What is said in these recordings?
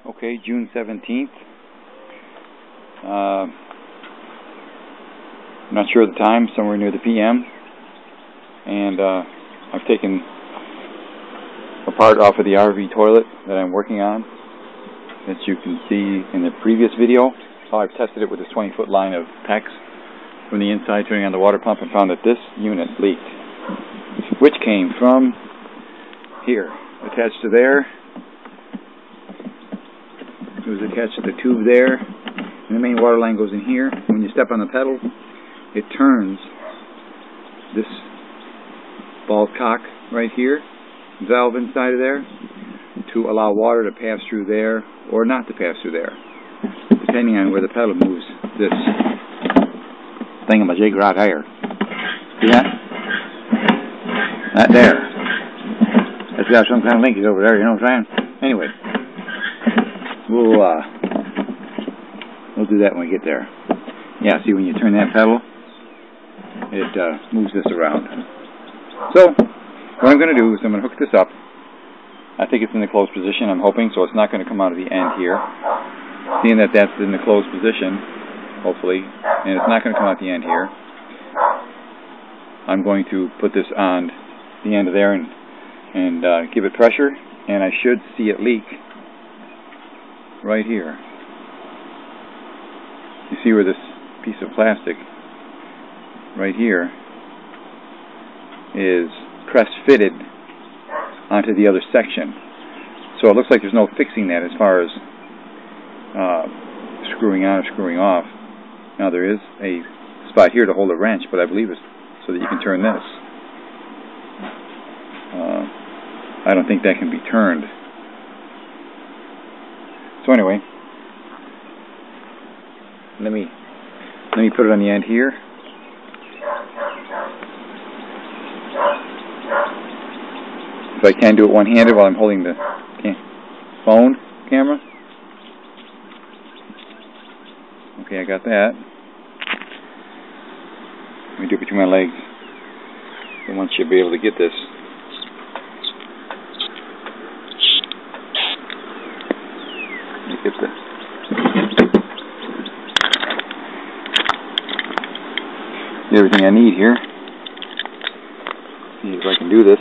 Okay, June 17th. I'm not sure of the time, somewhere near the PM. And I've taken a part off of the RV toilet that I'm working on. As you can see in the previous video, how I've tested it with this 20-foot line of PEX from the inside, turning on the water pump, and found that this unit leaked, which came from here, attached to there. It was attached to the tube there, and the main water line goes in here. When you step on the pedal, it turns this ball cock right here, valve inside of there, to allow water to pass through there or not to pass through there, depending on where the pedal moves this thingamajig right here. See that? That there. That's got some kind of linkage over there, you know what I'm saying? Anyway. We'll do that when we get there. Yeah, see, when you turn that pedal, it moves this around. So, what I'm going to do is I'm going to hook this up. I think it's in the closed position, I'm hoping, so it's not going to come out of the end here. Seeing that that's in the closed position, hopefully, and it's not going to come out the end here, I'm going to put this on the end of there and give it pressure, and I should see it leak right here. You see where this piece of plastic right here is press fitted onto the other section. So it looks like there's no fixing that as far as screwing on or screwing off. Now there is a spot here to hold a wrench, but I believe it's so that you can turn this. I don't think that can be turned. So anyway, let me put it on the end here. If I can do it one-handed while I'm holding the phone camera. Okay, I got that. Let me do it between my legs. And once you'll be able to get this. Get everything I need here. See if I can do this.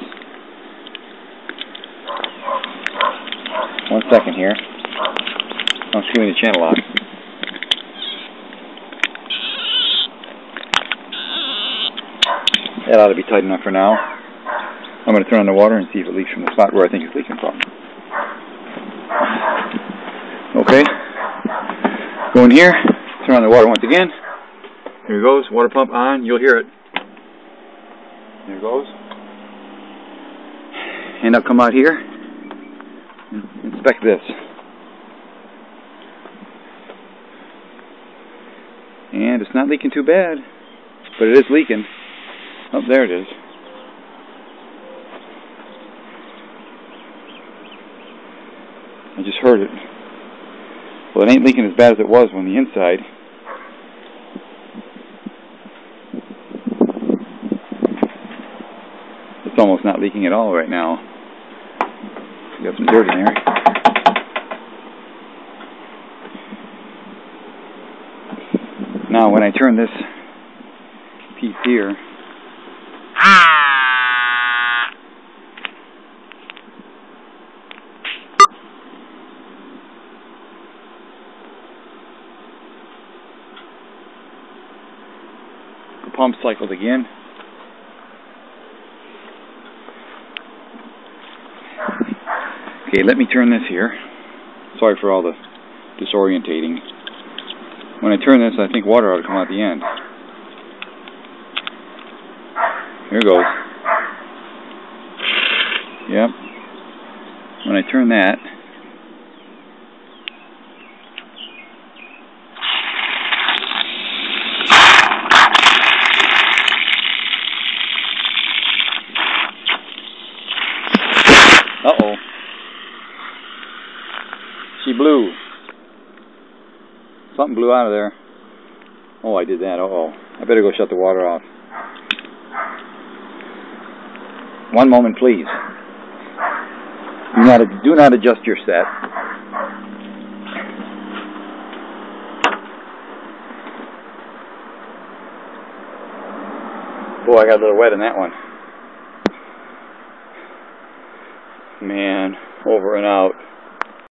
1 second here. I'm screwing the channel lock. That ought to be tight enough for now. I'm going to turn on the water and see if it leaks from the spot where I think it's leaking from. Okay, go in here, turn on the water once again. Here it goes, water pump on, you'll hear it. There it goes. And I'll come out here and inspect this. And it's not leaking too bad, but it is leaking. Oh, there it is. I just heard it. Well, it ain't leaking as bad as it was when the inside. It's almost not leaking at all right now. You got some dirt in there. Now, when I turn this piece here, pump cycled again. Okay, let me turn this here. Sorry for all the disorientating. When I turn this, I think water ought to come out the end. Here it goes. Yep. When I turn that, uh-oh. She blew. Something blew out of there. Oh, I did that. Uh-oh. I better go shut the water off. One moment, please. Do not adjust your set. Boy, I got a little wet in that one. Man, over and out.